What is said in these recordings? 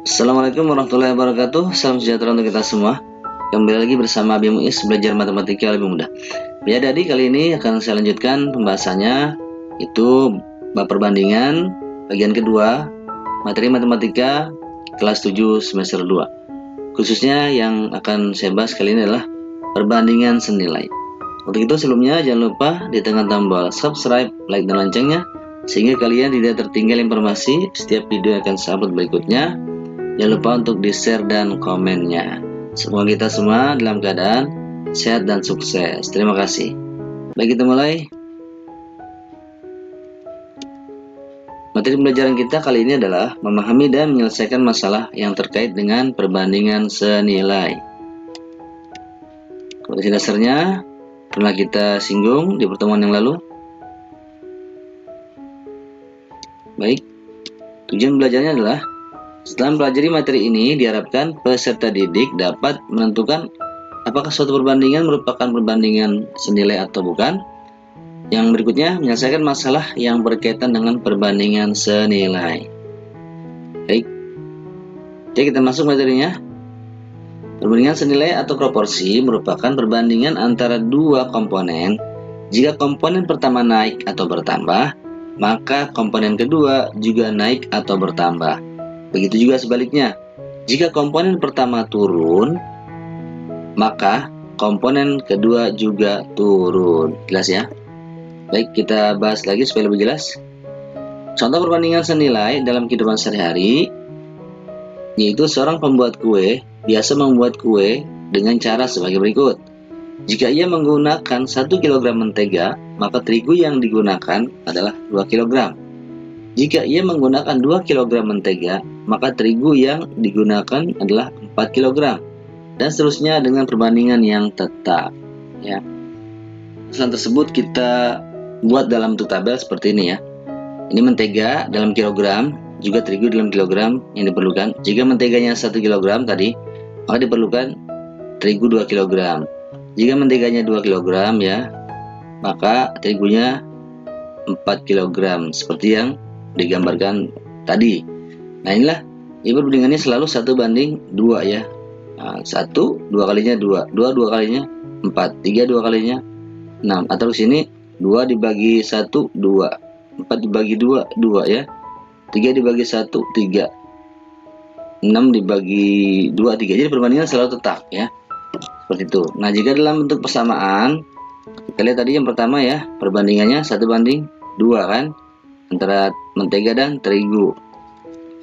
Assalamualaikum warahmatullahi wabarakatuh. Salam sejahtera untuk kita semua. Kembali lagi bersama Abi Muiz, belajar matematika lebih mudah. Ya, Dadi, kali ini akan saya lanjutkan pembahasannya, itu bab perbandingan bagian kedua, materi matematika kelas 7 semester 2. Khususnya yang akan saya bahas kali ini adalah perbandingan senilai. Untuk itu sebelumnya jangan lupa ditekan tombol subscribe, like, dan loncengnya sehingga kalian tidak tertinggal informasi setiap video yang akan saya upload berikutnya. Jangan lupa untuk di-share dan komennya. Semoga kita semua dalam keadaan sehat dan sukses. Terima kasih. Baik, kita mulai. Materi pembelajaran kita kali ini adalah memahami dan menyelesaikan masalah yang terkait dengan perbandingan senilai. Kondisi dasarnya pernah kita singgung di pertemuan yang lalu. Baik, tujuan belajarnya adalah setelah mempelajari materi ini, diharapkan peserta didik dapat menentukan apakah suatu perbandingan merupakan perbandingan senilai atau bukan. Yang berikutnya, menyelesaikan masalah yang berkaitan dengan perbandingan senilai. Baik, jadi kita masuk materinya. Perbandingan senilai atau proporsi merupakan perbandingan antara dua komponen. Jika komponen pertama naik atau bertambah, maka komponen kedua juga naik atau bertambah. Begitu juga sebaliknya, jika komponen pertama turun, maka komponen kedua juga turun. Jelas ya? Baik, kita bahas lagi supaya lebih jelas. Contoh perbandingan senilai dalam kehidupan sehari-hari, yaitu seorang pembuat kue biasa membuat kue dengan cara sebagai berikut. Jika ia menggunakan 1 kg mentega, maka terigu yang digunakan adalah 2 kg. Jika ia menggunakan 2 kg mentega, maka terigu yang digunakan adalah 4 kg. Dan seterusnya dengan perbandingan yang tetap. Ya. Tulisan tersebut kita buat dalam bentuk tabel seperti ini ya. Ini mentega dalam kilogram, juga terigu dalam kilogram yang diperlukan. Jika menteganya 1 kg tadi, maka diperlukan terigu 2 kg. Jika menteganya 2 kg ya, maka terigunya 4 kg seperti yang digambarkan tadi. Nah, inilah perbandingannya selalu 1:2 ya. Nah, 1 2 kalinya 2, 2 2 kalinya 4, 3 2 kalinya 6. Atau di sini 2 dibagi 1 2, 4 dibagi 2 2 ya. 3 dibagi 1 3, 6 dibagi 2 3. Jadi perbandingan selalu tetap ya. Seperti itu. Nah, jika dalam bentuk persamaan, kita lihat tadi yang pertama ya, perbandingannya 1:2 kan, antara mentega dan terigu.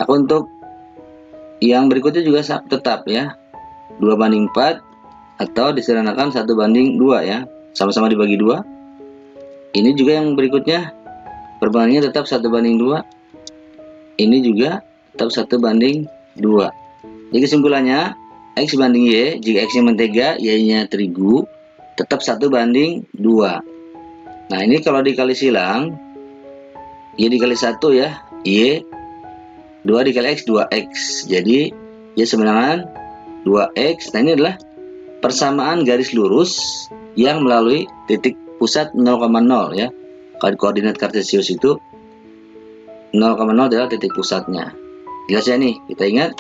Aku untuk yang berikutnya juga tetap ya, 2:4 atau disederhanakan 1:2 ya, sama-sama dibagi 2. Ini juga yang berikutnya perbandingannya tetap 1:2. Ini juga tetap 1:2. Jadi kesimpulannya, X banding Y, jika X-nya mentega, Y-nya terigu, tetap 1:2. Nah, ini kalau dikali silang, Y dikali 1 ya, Y 2 dikali X 2X. Jadi Y sama dengan 2X. Nah, ini adalah persamaan garis lurus yang melalui titik pusat 0,0 ya. Kalau koordinat kartesius itu 0,0 adalah titik pusatnya. Jelas ya nih, kita ingat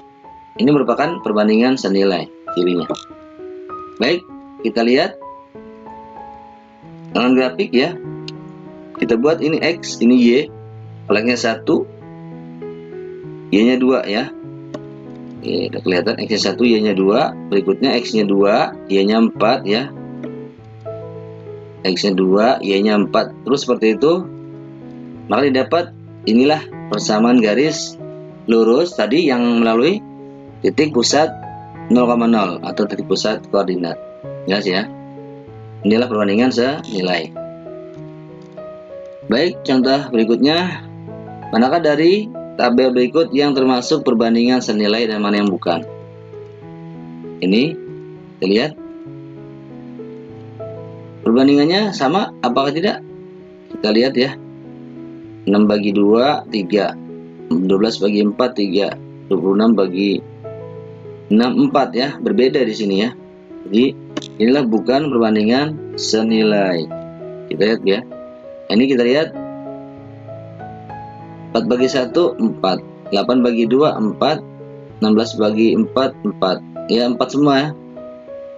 ini merupakan perbandingan senilai cirinya. Baik, kita lihat dengan grafik ya. Kita buat ini X, ini Y. Peleknya 1, Y-nya 2 ya. Oke, udah kelihatan X-nya 1, Y-nya 2. Berikutnya X-nya 2, Y-nya 4 ya. X-nya 2, Y-nya 4. Terus seperti itu. Maka didapat inilah persamaan garis lurus tadi yang melalui titik pusat 0,0 atau titik pusat koordinat. Jelas ya. Inilah perbandingan senilai. Baik, contoh berikutnya. Manakah dari tabel berikut yang termasuk perbandingan senilai dan mana yang bukan? Ini, kita lihat. Perbandingannya sama, apakah tidak? Kita lihat ya. 6/2, 3. 12 bagi 4, 3. 26 bagi 6, 4 ya. Berbeda di sini ya. Jadi, inilah bukan perbandingan senilai. Kita lihat ya. Ini kita lihat 4/1 4, 8/2 4, 16 bagi 4, 4. Ya, 4 semua ya.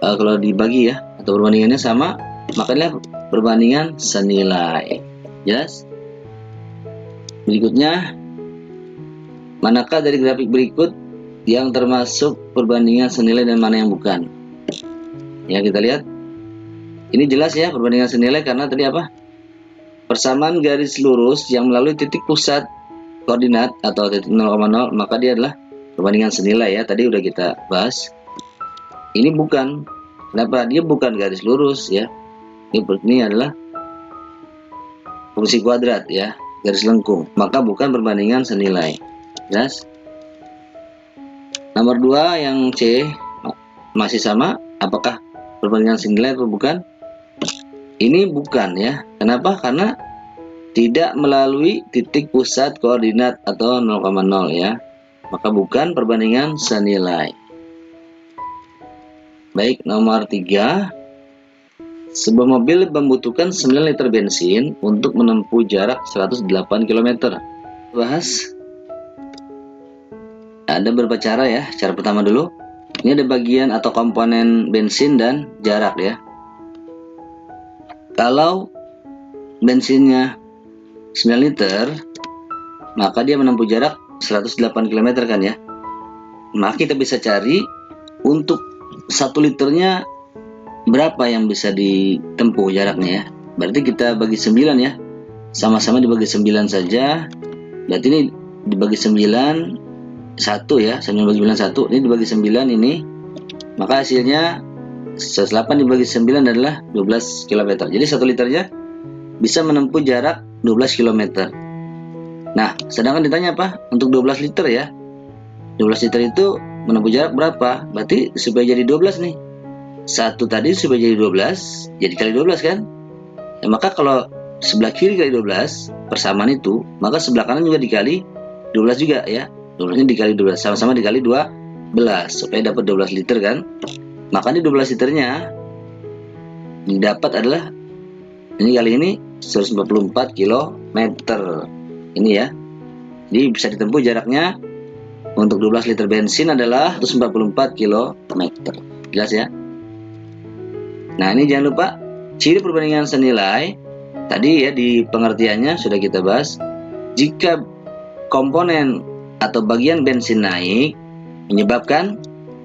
Kalau dibagi ya, atau perbandingannya sama, makanya perbandingan senilai. Jelas? Berikutnya, manakah dari grafik berikut yang termasuk perbandingan senilai dan mana yang bukan? Ya, kita lihat. Ini jelas ya perbandingan senilai karena tadi apa? Persamaan garis lurus yang melalui titik pusat koordinat atau titik 0,0, maka dia adalah perbandingan senilai ya. Tadi udah kita bahas. Ini bukan. Kenapa? Dia bukan garis lurus ya. Ini adalah fungsi kuadrat ya, garis lengkung. Maka bukan perbandingan senilai. Jelas? Nomor 2 yang C masih sama. Apakah perbandingan senilai atau bukan? Ini bukan ya. Kenapa? Karena tidak melalui titik pusat koordinat atau 0,0 ya. Maka bukan perbandingan senilai. Baik, nomor 3. Sebuah mobil membutuhkan 9 liter bensin untuk menempuh jarak 108 km. Bahas. Ada beberapa cara ya. Cara pertama dulu. Ini ada bagian atau komponen bensin dan jarak ya. Kalau bensinnya 9 liter, maka dia menempuh jarak 108 km kan ya. Maka kita bisa cari untuk 1 liternya berapa yang bisa ditempuh jaraknya ya. Berarti kita bagi 9 ya. Sama-sama dibagi 9 saja. Berarti ini dibagi 9 1 ya. 9 bagi 9 1. Ini dibagi 9 ini. Maka hasilnya 108 dibagi 9 adalah 12 km. Jadi 1 liternya bisa menempuh jarak 12 km. Nah, sedangkan ditanya apa? Untuk 12 liter ya. 12 liter itu menempuh jarak berapa? Berarti supaya jadi 12 nih. 1 tadi supaya jadi 12, jadi kali 12 kan? Ya, maka kalau sebelah kiri kali 12, persamaan itu, maka sebelah kanan juga dikali 12 juga ya. 12-nya dikali 12, sama-sama dikali 12, supaya dapat 12 liter kan? Maka ini 12 liternya didapat adalah ini kali ini 144 km. Ini ya. Jadi bisa ditempuh jaraknya untuk 12 liter bensin adalah 144 km. Jelas ya? Nah, ini jangan lupa ciri perbandingan senilai. Tadi ya di pengertiannya sudah kita bahas. Jika komponen atau bagian bensin naik, menyebabkan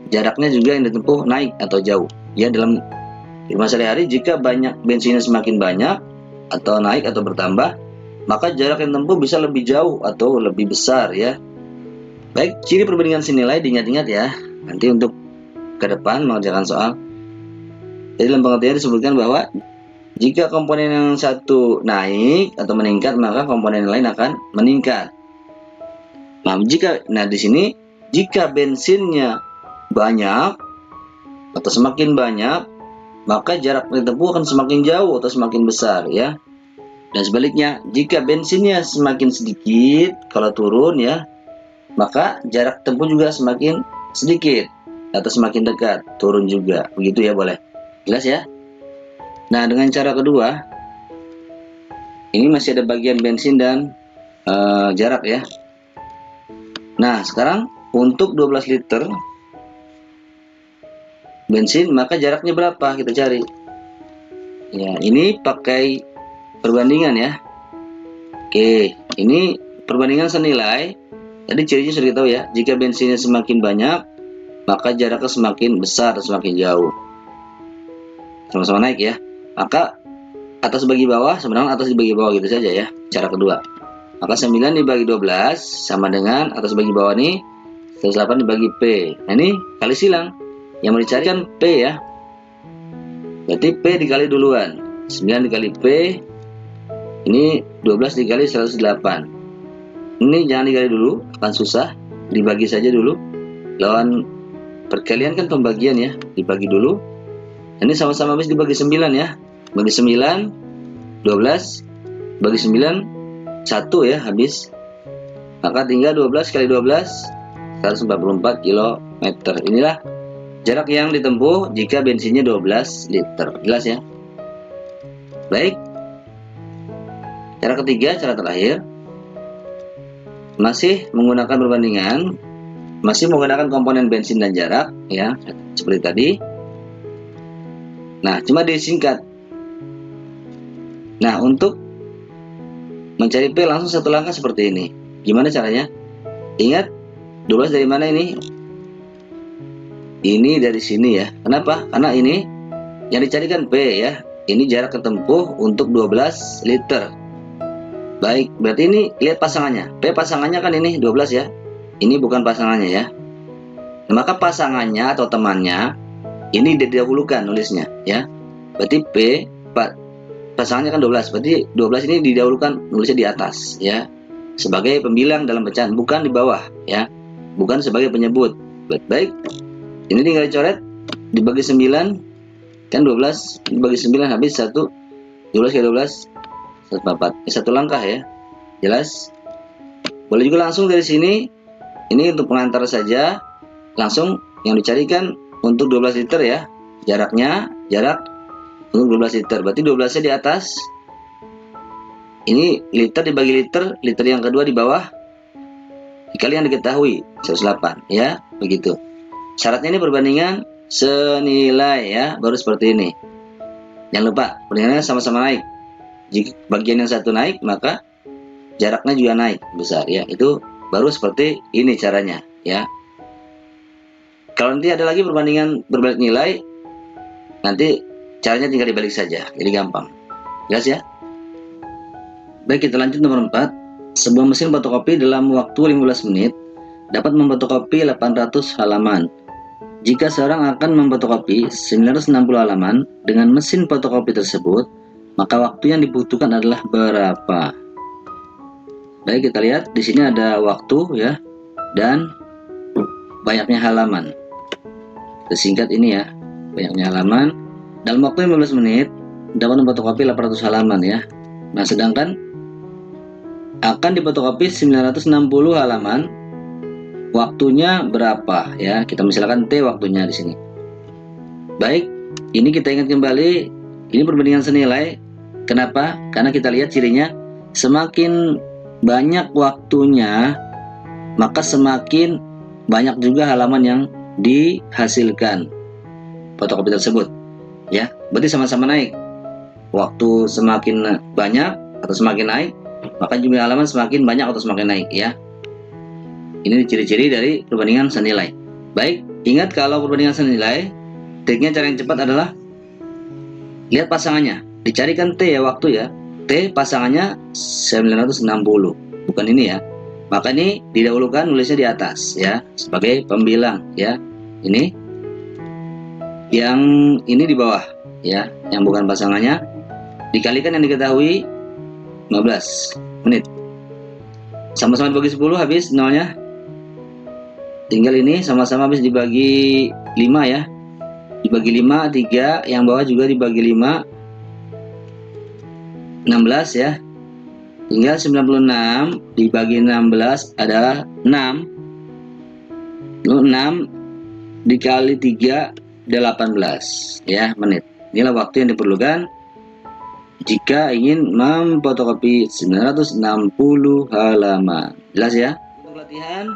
jaraknya juga yang ditempuh naik atau jauh. Ya, dalam kehidupan sehari-hari, jika banyak bensinnya semakin banyak atau naik atau bertambah, maka jarak yang ditempuh bisa lebih jauh atau lebih besar ya. Baik, ciri perbandingan senilai diingat-ingat ya. Nanti untuk ke depan mengerjakan soal. Jadi dalam pengertian disebutkan bahwa jika komponen yang satu naik atau meningkat, maka komponen yang lain akan meningkat. Nah, di sini jika bensinnya banyak atau semakin banyak, maka jarak ditempuh akan semakin jauh atau semakin besar ya. Dan sebaliknya, jika bensinnya semakin sedikit, kalau turun ya, maka jarak tempuh juga semakin sedikit atau semakin dekat, turun juga. Begitu ya, boleh. Jelas ya? Nah, dengan cara kedua, ini masih ada bagian bensin dan jarak ya. Nah, sekarang untuk 12 liter bensin, maka jaraknya berapa? Kita cari. Ya, ini pakai perbandingan ya. Oke, ini perbandingan senilai. Tadi cirinya sudah kita tahu ya. Jika bensinnya semakin banyak, maka jaraknya semakin besar atau semakin jauh. Sama-sama naik ya. Maka atas bagi bawah, sebenarnya atas dibagi bawah gitu saja ya. Cara kedua. Maka 9 dibagi 12 sama dengan atas bagi bawah nih 108 dibagi P. Nah, ini kali silang. Yang mau dicari kan P ya. Berarti P dikali duluan. 9 dikali P. Ini 12 dikali 108. Ini jangan dikali dulu, akan susah. Dibagi saja dulu. Lawan perkalian kan pembagian ya. Dibagi dulu. Ini sama-sama habis dibagi 9 ya. Bagi 9, 12. Bagi 9, 1 ya habis. Maka tinggal 12 kali 12, 144 km. Inilah jarak yang ditempuh jika bensinnya 12 liter. Jelas ya? Baik. Cara ketiga, cara terakhir. Masih menggunakan perbandingan. Masih menggunakan komponen bensin dan jarak ya, seperti tadi. Nah, cuma disingkat. Nah, untuk mencari P langsung satu langkah seperti ini. Gimana caranya? Ingat 12 dari mana ini? Ini dari sini ya. Kenapa? Karena ini yang dicarikan P ya. Ini jarak tempuh untuk 12 liter. Baik, berarti ini lihat pasangannya. P pasangannya kan ini 12 ya. Ini bukan pasangannya ya. Nah, maka pasangannya atau temannya ini didahulukan nulisnya ya. Berarti P pasangannya kan 12. Berarti 12 ini didahulukan nulisnya di atas ya. Sebagai pembilang dalam pecahan, bukan di bawah ya. Bukan sebagai penyebut. Baik. Ini tinggal dicoret, dibagi 9 kan 12, dibagi 9 habis 1. 12 kali 12 144. Satu langkah ya. Jelas? Boleh juga langsung dari sini. Ini untuk pengantar saja. Langsung yang dicarikan untuk 12 liter ya. Jarak untuk 12 liter. Berarti 12-nya di atas. Ini liter dibagi liter, liter yang kedua di bawah. Dikali yang diketahui 108 ya, begitu. Syaratnya ini perbandingan senilai ya, baru seperti ini. Jangan lupa perbandingannya sama-sama naik. Jika bagian yang satu naik, maka jaraknya juga naik besar ya. Itu baru seperti ini caranya ya. Kalau nanti ada lagi perbandingan berbalik nilai, nanti caranya tinggal dibalik saja, jadi gampang. Jelas ya? Baik, kita lanjut nomor 4. Sebuah mesin fotokopi dalam waktu 15 menit dapat memfotokopi 800 halaman. Jika seorang akan memfotokopi 960 halaman dengan mesin fotokopi tersebut, maka waktu yang dibutuhkan adalah berapa? Baik, kita lihat di sini ada waktu ya dan banyaknya halaman. Tersingkat ini ya, banyaknya halaman. Dalam waktu 15 menit dapat memfotokopi 800 halaman ya. Nah, sedangkan akan difotokopi 960 halaman, waktunya berapa ya? Kita misalkan T waktunya di sini. Baik, ini kita ingat kembali, ini perbandingan senilai. Kenapa? Karena kita lihat cirinya, semakin banyak waktunya, maka semakin banyak juga halaman yang dihasilkan fotokopi tersebut ya. Berarti sama-sama naik. Waktu semakin banyak atau semakin naik, maka jumlah halaman semakin banyak atau semakin naik ya. Ini ciri-ciri dari perbandingan senilai. Baik, ingat kalau perbandingan senilai, triknya cara yang cepat adalah lihat pasangannya. Dicarikan T ya, waktu ya. T pasangannya 960, bukan ini ya. Maka ini didahulukan nulisnya di atas ya, sebagai pembilang ya. Ini yang ini di bawah ya, yang bukan pasangannya. Dikalikan yang diketahui 15 menit. Sama-sama dibagi 10 habis nolnya. Tinggal ini sama-sama habis dibagi 5 ya. Dibagi 5, 3, yang bawah juga dibagi 5, 16 ya. Tinggal 96 dibagi 16 adalah 6. 6 dikali 3 18 ya menit. Inilah waktu yang diperlukan jika ingin memfotokopi 960 halaman. Jelas ya? Untuk latihan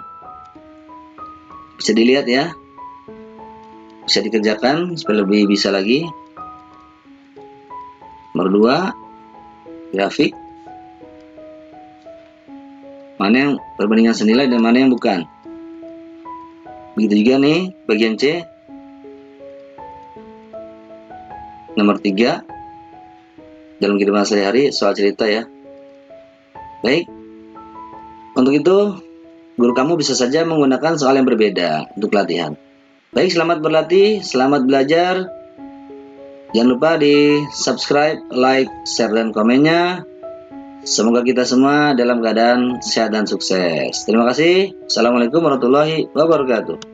bisa dilihat ya. Bisa dikerjakan supaya lebih bisa lagi. Nomor 2, grafik. Mana yang perbandingan senilai dan mana yang bukan. Begitu juga nih bagian C. Nomor 3, dalam kehidupan sehari-hari soal cerita ya. Baik, untuk itu guru kamu bisa saja menggunakan soal yang berbeda untuk latihan. Baik, selamat berlatih, selamat belajar. Jangan lupa di subscribe, like, share, dan komennya. Semoga kita semua dalam keadaan sehat dan sukses. Terima kasih. Assalamualaikum warahmatullahi wabarakatuh.